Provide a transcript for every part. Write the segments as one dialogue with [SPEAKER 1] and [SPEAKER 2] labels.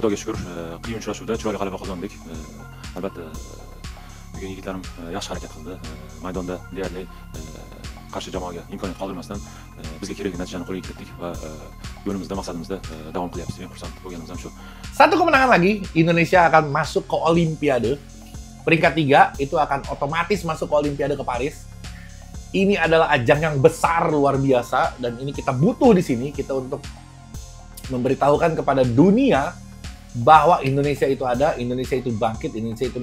[SPEAKER 1] Xudoga shukr, qiyin uchrashuvda chiroyli g'alaba qozondik. Albatta bugun yigitlarim yaxshi harakat qildi. Maydonda deyarli qarshi jamoaga imkoniyat qoldirmasdan bizga kerakli natijani qo'lga kiritdik va yo'limizda, maqsadimizda davom qilyapmiz. Men xursand bo'lganimiz ham shu.
[SPEAKER 2] Satu kemenangan lagi, Indonesia akan masuk ke Olimpiade. Peringkat 3 itu akan otomatis masuk ke Olimpiade ke Paris. Ini adalah ajang yang besar luar biasa dan ini kita butuh di sini kita untuk memberitahukan kepada dunia bahwa Indonesia itu ada, Indonesia itu bangkit, Indonesia itu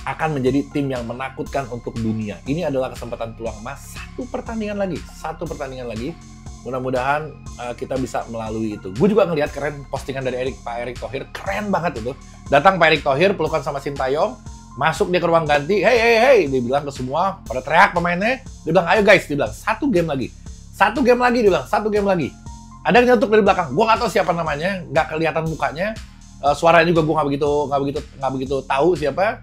[SPEAKER 2] akan menjadi tim yang menakutkan untuk dunia. Ini adalah kesempatan peluang emas, satu pertandingan lagi. Mudah-mudahan kita bisa melalui itu. Gue juga ngelihat keren postingan dari Pak Erick Thohir, keren banget itu. Datang Pak Erick Thohir pelukan sama Sintayong, masuk dia ke ruang ganti, hey, dia bilang ke semua, pada teriak pemainnya, dia bilang ayo guys, dia bilang satu game lagi, dia bilang satu game lagi. Ada yang nyetuk dari belakang, gue nggak tahu siapa namanya, nggak kelihatan mukanya, suaranya juga gue nggak begitu tahu siapa.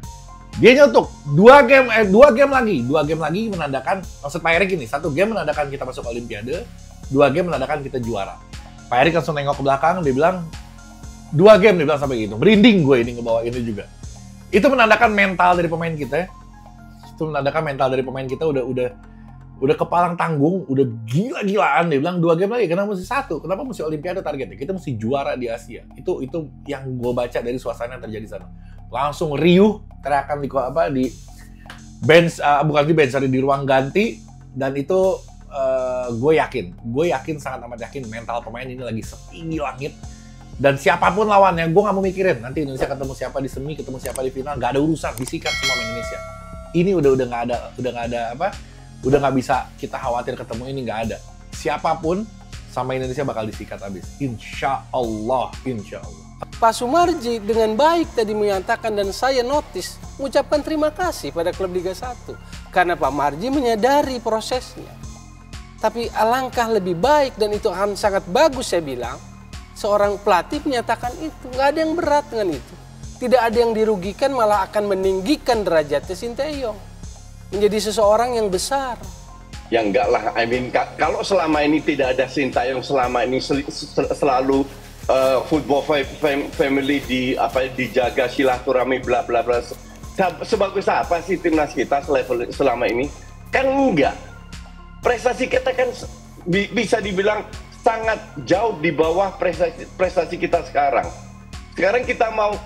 [SPEAKER 2] Dia nyetuk dua game lagi menandakan, maksud Pak Erick ini, satu game menandakan kita masuk Olimpiade, 2 game menandakan kita juara. Pak Erick langsung nengok ke belakang, dia bilang 2 game, dia bilang sampai gitu, merinding gue ini ngebawa ini juga. Itu menandakan mental dari pemain kita. Udah kepalang tanggung, udah gila-gilaan. Dia bilang 2 game lagi, kenapa mesti 1? Kenapa mesti Olimpiade targetnya? Kita mesti juara di Asia. Itu yang gue baca dari suasana yang terjadi sana. Langsung riuh, teriakan di bench, bukan di bench, di ruang ganti. Dan itu gue yakin, sangat amat yakin mental pemain ini lagi setinggi langit. Dan siapapun lawannya, gue nggak mau mikirin nanti Indonesia ketemu siapa di semi, ketemu siapa di final, nggak ada urusan, disikat semua sama Indonesia. Ini udah nggak bisa kita khawatir ketemu ini, nggak ada. Siapapun sama Indonesia bakal disikat habis. Insya Allah.
[SPEAKER 3] Pak Sumarji dengan baik tadi menyatakan dan saya notice mengucapkan terima kasih pada klub Liga 1 karena Pak Marji menyadari prosesnya. Tapi alangkah lebih baik dan itu akan sangat bagus saya bilang. Seorang pelatih menyatakan itu, nggak ada yang berat dengan itu. Tidak ada yang dirugikan, malah akan meninggikan derajatnya Sintayong. Menjadi seseorang yang besar.
[SPEAKER 4] Ya enggak lah, kalau selama ini tidak ada Sintayong, selama ini selalu football family dijaga silaturahmi bla bla bla. Sebagus apa sih timnas kita selama ini? Kan enggak. Prestasi kita kan bisa dibilang sangat jauh di bawah prestasi kita sekarang. Sekarang kita mau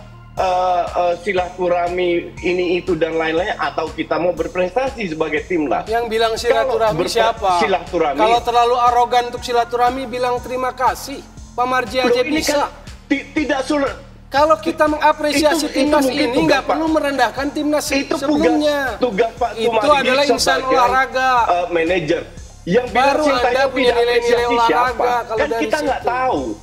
[SPEAKER 4] silaturahmi ini itu dan lain-lainnya atau kita mau berprestasi sebagai timnas.
[SPEAKER 3] Yang bilang silaturahmi siapa?
[SPEAKER 4] Silaturahmi.
[SPEAKER 3] Kalau terlalu arogan untuk silaturahmi bilang terima kasih. Pak Marji aja bisa.
[SPEAKER 4] Kan tidak sulit.
[SPEAKER 3] Kalau kita mengapresiasi timnas ini nggak perlu merendahkan timnas sebelumnya.
[SPEAKER 4] Tugas Pak Sumarji
[SPEAKER 3] itu adalah insan olahraga.
[SPEAKER 4] Manajer. Yang
[SPEAKER 3] baru Anda punya nilai-nilai olahraga kalau
[SPEAKER 4] kan kita nggak tahu.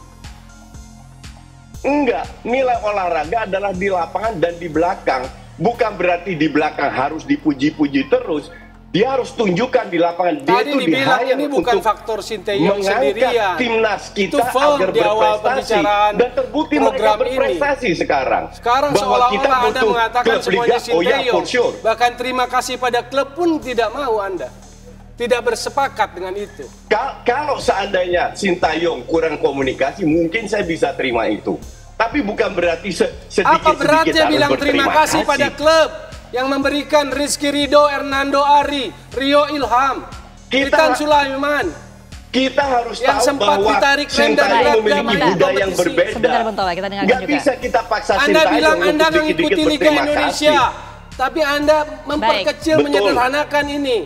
[SPEAKER 4] Enggak, nilai olahraga adalah di lapangan dan di belakang. Bukan berarti di belakang harus dipuji-puji terus. Dia harus tunjukkan di lapangan. Dia
[SPEAKER 3] tadi dibilang ini bukan faktor Sintayong sendirian.
[SPEAKER 4] Timnas kita agar
[SPEAKER 3] di awal
[SPEAKER 4] berprestasi dan terbukti mereka berprestasi sekarang.
[SPEAKER 3] Sekarang seolah-olah Anda mengatakan semuanya Sintayong. Bahkan terima kasih pada klub pun tidak mau Anda. Tidak bersepakat dengan itu.
[SPEAKER 4] Kalau seandainya Sintayong kurang komunikasi, mungkin saya bisa terima itu. Tapi bukan berarti sedikit-sedikit
[SPEAKER 3] apa beratnya bilang terima kasih
[SPEAKER 4] kasih
[SPEAKER 3] pada klub yang memberikan Rizky Ridho, Hernando Ari, Rio Ilham, Titan Sulaiman.
[SPEAKER 4] Kita harus
[SPEAKER 3] yang
[SPEAKER 4] tahu bahwa Sintayong memiliki budaya yang berbeda.
[SPEAKER 5] Sebentar, Bentola, kita dengarkan
[SPEAKER 4] Nggak
[SPEAKER 5] juga.
[SPEAKER 4] bisa kita paksa
[SPEAKER 3] Anda
[SPEAKER 4] Sintayong
[SPEAKER 3] bilang Anda
[SPEAKER 4] untuk
[SPEAKER 3] mengikuti
[SPEAKER 4] dikit-dikit
[SPEAKER 3] Liga
[SPEAKER 4] berterima
[SPEAKER 3] Indonesia,
[SPEAKER 4] kasih.
[SPEAKER 3] tapi Anda memperkecil, menyederhanakan ini.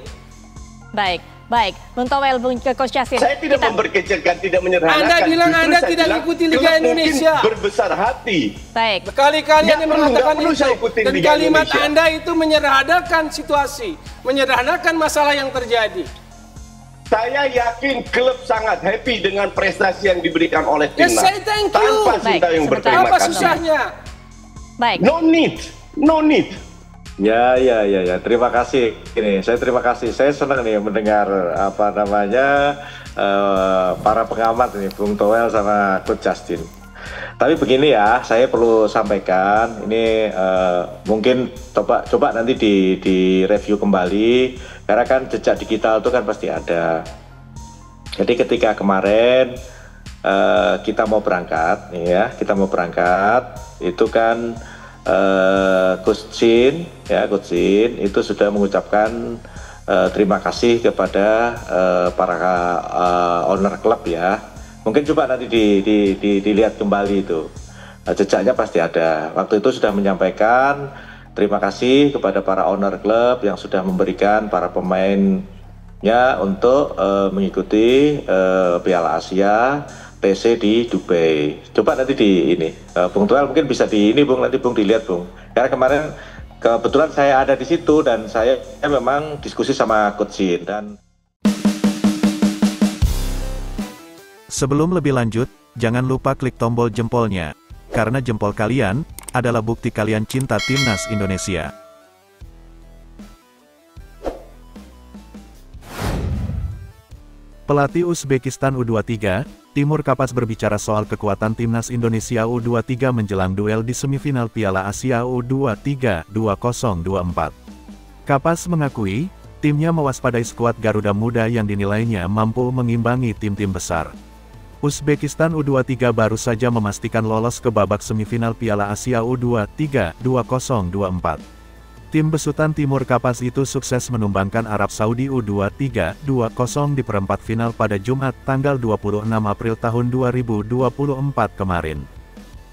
[SPEAKER 5] Baik. Bung Towel, Bung Coach Justin.
[SPEAKER 4] Saya tidak memperkecilkan, tidak menyederhanakan.
[SPEAKER 3] Anda bilang
[SPEAKER 4] Justru
[SPEAKER 3] Anda
[SPEAKER 4] saya
[SPEAKER 3] tidak
[SPEAKER 4] bilang,
[SPEAKER 3] ikuti Liga
[SPEAKER 4] klub
[SPEAKER 3] Indonesia.
[SPEAKER 4] Mungkin berbesar hati.
[SPEAKER 5] Baik.
[SPEAKER 3] Berkali-kali Anda mengatakan itu. Dan
[SPEAKER 4] Liga
[SPEAKER 3] kalimat
[SPEAKER 4] Indonesia.
[SPEAKER 3] Anda itu menyederhanakan situasi, menyederhanakan masalah yang terjadi.
[SPEAKER 4] Saya yakin klub sangat happy dengan prestasi yang diberikan oleh timnas.
[SPEAKER 3] say thank you.
[SPEAKER 4] Tanpa Sintayong berterima
[SPEAKER 3] Apa
[SPEAKER 4] kasih.
[SPEAKER 3] susahnya?
[SPEAKER 5] Baik.
[SPEAKER 4] No need.
[SPEAKER 6] Ya. Terima kasih. Saya terima kasih. Saya senang nih mendengar para pengamat nih, Bung Towel sama Coach Justin. Tapi begini ya, saya perlu sampaikan ini mungkin coba nanti di review kembali karena kan jejak digital itu kan pasti ada. Jadi ketika kemarin kita mau berangkat, nih ya, kita mau berangkat, itu kan Coach Jin, ya Coach Jin itu sudah mengucapkan terima kasih kepada para owner klub ya. Mungkin coba nanti dilihat kembali itu, jejaknya pasti ada. Waktu itu sudah menyampaikan terima kasih kepada para owner klub yang sudah memberikan para pemainnya untuk mengikuti Piala Asia TC di Dubai. Coba nanti Bung Toel mungkin bisa nanti Bung dilihat Bung. Karena kemarin kebetulan saya ada di situ dan saya memang diskusi sama Coach Jin dan.
[SPEAKER 7] Sebelum lebih lanjut, jangan lupa klik tombol jempolnya, karena jempol kalian adalah bukti kalian cinta Timnas Indonesia. Pelatih Uzbekistan U23, Timur Kapas berbicara soal kekuatan Timnas Indonesia U23 menjelang duel di semifinal Piala Asia U23 2024. Kapas mengakui, timnya mewaspadai skuad Garuda Muda yang dinilainya mampu mengimbangi tim-tim besar. Uzbekistan U23 baru saja memastikan lolos ke babak semifinal Piala Asia U23 2024. Tim besutan Timur Kapas itu sukses menumbangkan Arab Saudi U23 2-0 di perempat final pada Jumat tanggal 26 April tahun 2024 kemarin.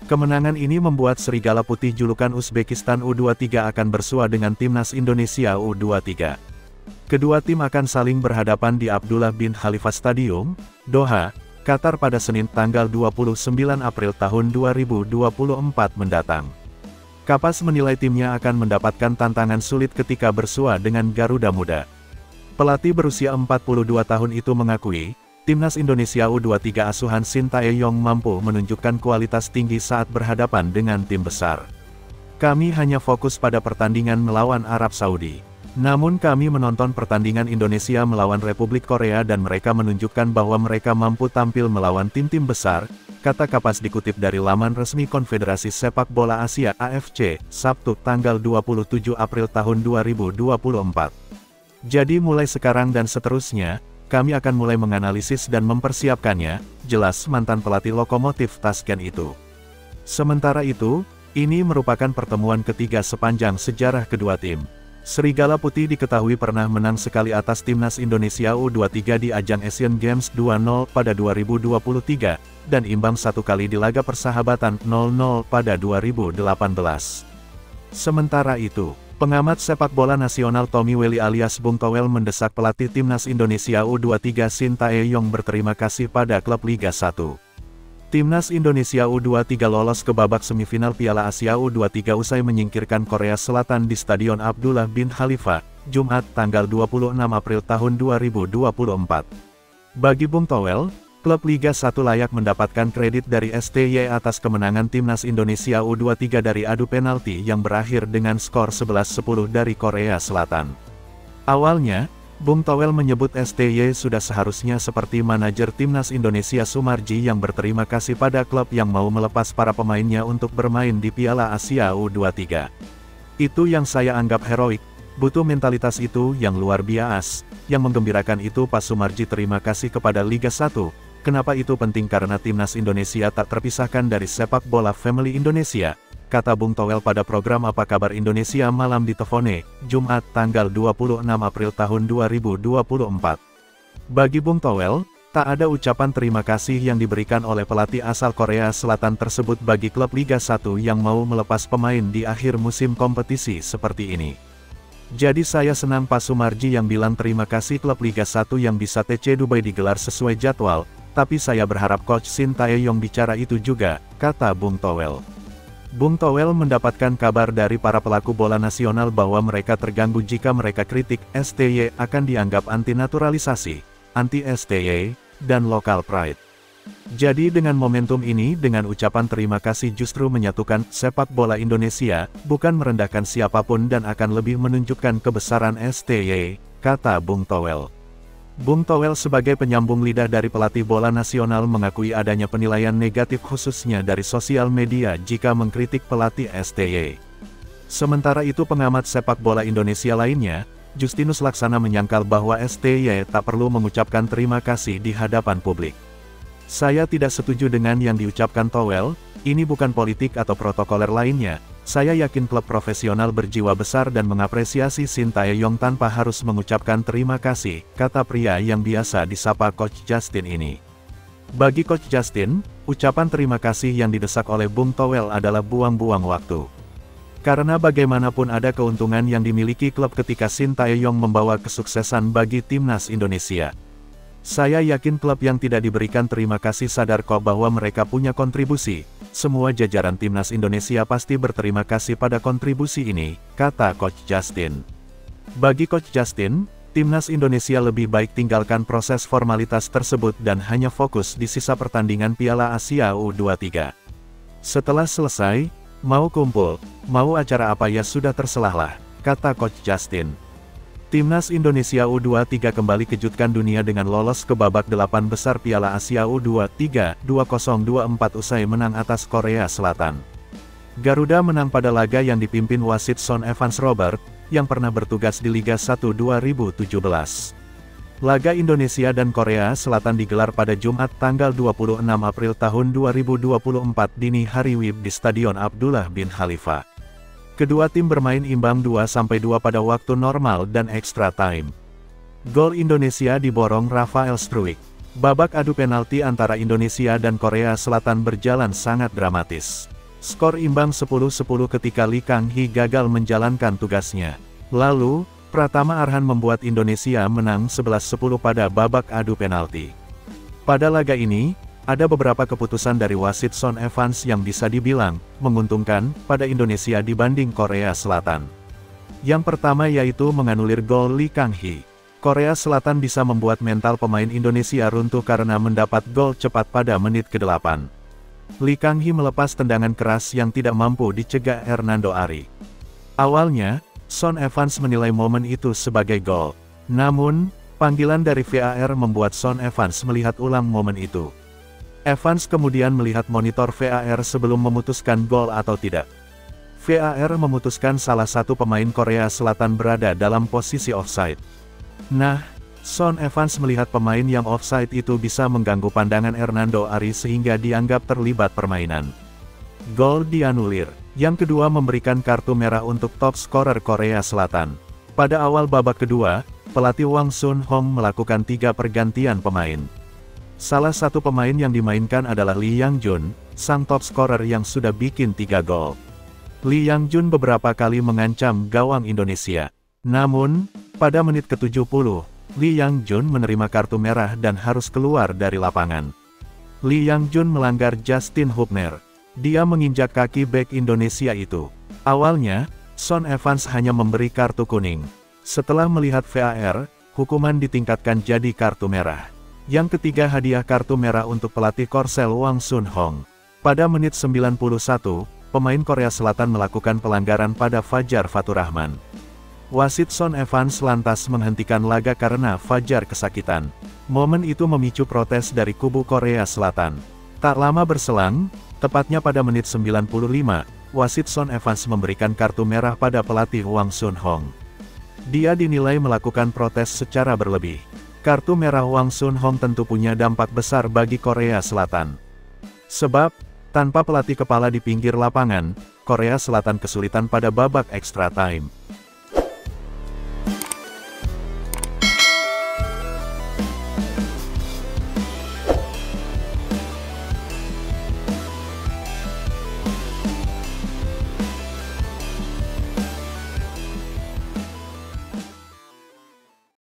[SPEAKER 7] Kemenangan ini membuat Serigala Putih julukan Uzbekistan U23 akan bersua dengan Timnas Indonesia U23. Kedua tim akan saling berhadapan di Abdullah bin Khalifa Stadium, Doha, Qatar pada Senin tanggal 29 April tahun 2024 mendatang. Kapas menilai timnya akan mendapatkan tantangan sulit ketika bersua dengan Garuda Muda. Pelatih berusia 42 tahun itu mengakui, Timnas Indonesia U23 asuhan Sintayong mampu menunjukkan kualitas tinggi saat berhadapan dengan tim besar. Kami hanya fokus pada pertandingan melawan Arab Saudi. Namun kami menonton pertandingan Indonesia melawan Republik Korea dan mereka menunjukkan bahwa mereka mampu tampil melawan tim-tim besar, kata Kapas dikutip dari laman resmi Konfederasi Sepak Bola Asia AFC, Sabtu tanggal 27 April tahun 2024. Jadi mulai sekarang dan seterusnya, kami akan mulai menganalisis dan mempersiapkannya, jelas mantan pelatih Lokomotif Tashkent itu. Sementara itu, ini merupakan pertemuan ketiga sepanjang sejarah kedua tim. Serigala Putih diketahui pernah menang sekali atas Timnas Indonesia U23 di ajang Asian Games 2-0 pada 2023, dan imbang satu kali di laga persahabatan 0-0 pada 2018. Sementara itu, pengamat sepak bola nasional Tommy Welly alias Bung Toel mendesak pelatih Timnas Indonesia U23 Sintayong berterima kasih pada klub Liga 1. Timnas Indonesia U23 lolos ke babak semifinal Piala Asia U23 usai menyingkirkan Korea Selatan di Stadion Abdullah bin Khalifa, Jumat tanggal 26 April tahun 2024. Bagi Bung Toel, klub Liga 1 layak mendapatkan kredit dari STY atas kemenangan Timnas Indonesia U23 dari adu penalti yang berakhir dengan skor 11-10 dari Korea Selatan. Awalnya, Bung Toel menyebut STY sudah seharusnya seperti manajer Timnas Indonesia Sumarji yang berterima kasih pada klub yang mau melepas para pemainnya untuk bermain di Piala Asia U23. Itu yang saya anggap heroik, butuh mentalitas itu yang luar biasa. Yang menggembirakan itu Pak Sumarji terima kasih kepada Liga 1. Kenapa itu penting? Karena Timnas Indonesia tak terpisahkan dari sepak bola family Indonesia, kata Bung Toel pada program Apa Kabar Indonesia Malam di Tefone, Jumat tanggal 26 April tahun 2024. Bagi Bung Toel, tak ada ucapan terima kasih yang diberikan oleh pelatih asal Korea Selatan tersebut bagi klub Liga 1 yang mau melepas pemain di akhir musim kompetisi seperti ini. Jadi saya senang Pak Sumarji yang bilang terima kasih klub Liga 1 yang bisa TC Dubai digelar sesuai jadwal, tapi saya berharap Coach Sintayong bicara itu juga, kata Bung Toel. Bung Toel mendapatkan kabar dari para pelaku bola nasional bahwa mereka terganggu jika mereka kritik STY akan dianggap anti-naturalisasi, anti-STY, dan local pride. Jadi dengan momentum ini dengan ucapan terima kasih justru menyatukan sepak bola Indonesia, bukan merendahkan siapapun dan akan lebih menunjukkan kebesaran STY, kata Bung Toel. Bung Toel sebagai penyambung lidah dari pelatih bola nasional mengakui adanya penilaian negatif khususnya dari sosial media jika mengkritik pelatih STY. Sementara itu pengamat sepak bola Indonesia lainnya, Justinus Laksana menyangkal bahwa STY tak perlu mengucapkan terima kasih di hadapan publik. Saya tidak setuju dengan yang diucapkan Towel, ini bukan politik atau protokoler lainnya. Saya yakin klub profesional berjiwa besar dan mengapresiasi Sintayong tanpa harus mengucapkan terima kasih, kata pria yang biasa disapa Coach Justin ini. Bagi Coach Justin, ucapan terima kasih yang didesak oleh Bung Towel adalah buang-buang waktu. Karena bagaimanapun ada keuntungan yang dimiliki klub ketika Sintayong membawa kesuksesan bagi timnas Indonesia. Saya yakin klub yang tidak diberikan terima kasih sadar kok bahwa mereka punya kontribusi. Semua jajaran timnas Indonesia pasti berterima kasih pada kontribusi ini, kata Coach Justin. Bagi Coach Justin, timnas Indonesia lebih baik tinggalkan proses formalitas tersebut dan hanya fokus di sisa pertandingan Piala Asia U23. Setelah selesai, mau kumpul, mau acara apa ya sudah terselahlah, kata Coach Justin. Timnas Indonesia U23 kembali kejutkan dunia dengan lolos ke babak 8 besar Piala Asia U23 2024 usai menang atas Korea Selatan. Garuda menang pada laga yang dipimpin wasit Son Evans Robert, yang pernah bertugas di Liga 1 2017. Laga Indonesia dan Korea Selatan digelar pada Jumat tanggal 26 April tahun 2024 dini hari WIB di Stadion Abdullah bin Khalifa. Kedua tim bermain imbang 2-2 pada waktu normal dan extra time. Gol Indonesia diborong Rafael Struijk. Babak adu penalti antara Indonesia dan Korea Selatan berjalan sangat dramatis. Skor imbang 10-10 ketika Lee Kang-hee gagal menjalankan tugasnya. Lalu, Pratama Arhan membuat Indonesia menang 11-10 pada babak adu penalti. Pada laga ini, ada beberapa keputusan dari wasit Son Evans yang bisa dibilang menguntungkan pada Indonesia dibanding Korea Selatan. Yang pertama yaitu menganulir gol Lee Kang-hee. Korea Selatan bisa membuat mental pemain Indonesia runtuh karena mendapat gol cepat pada menit ke-8. Lee Kang-hee melepas tendangan keras yang tidak mampu dicegah Hernando Ari. Awalnya, Son Evans menilai momen itu sebagai gol. Namun, panggilan dari VAR membuat Son Evans melihat ulang momen itu. Evans kemudian melihat monitor VAR sebelum memutuskan gol atau tidak. VAR memutuskan salah satu pemain Korea Selatan berada dalam posisi offside. Nah, Son Evans melihat pemain yang offside itu bisa mengganggu pandangan Hernando Ari sehingga dianggap terlibat permainan. Gol dianulir. Yang kedua memberikan kartu merah untuk top scorer Korea Selatan. Pada awal babak kedua, pelatih Hwang Sun-hong melakukan 3 pergantian pemain. Salah satu pemain yang dimainkan adalah Lee Yang-jun, sang top scorer yang sudah bikin 3 gol. Lee Yang-jun beberapa kali mengancam gawang Indonesia. Namun, pada menit ke-70, Lee Yang-jun menerima kartu merah dan harus keluar dari lapangan. Lee Yang-jun melanggar Justin Hubner. Dia menginjak kaki bek Indonesia itu. Awalnya, Son Evans hanya memberi kartu kuning. Setelah melihat VAR, hukuman ditingkatkan jadi kartu merah. Yang ketiga hadiah kartu merah untuk pelatih Korsel Hwang Sun-hong. Pada menit 91, pemain Korea Selatan melakukan pelanggaran pada Fajar Faturrahman. Wasit Son Evans lantas menghentikan laga karena Fajar kesakitan. Momen itu memicu protes dari kubu Korea Selatan. Tak lama berselang, tepatnya pada menit 95, wasit Son Evans memberikan kartu merah pada pelatih Hwang Sun-hong. Dia dinilai melakukan protes secara berlebih. Kartu merah Hwang Sun-hong tentu punya dampak besar bagi Korea Selatan. Sebab, tanpa pelatih kepala di pinggir lapangan, Korea Selatan kesulitan pada babak extra time.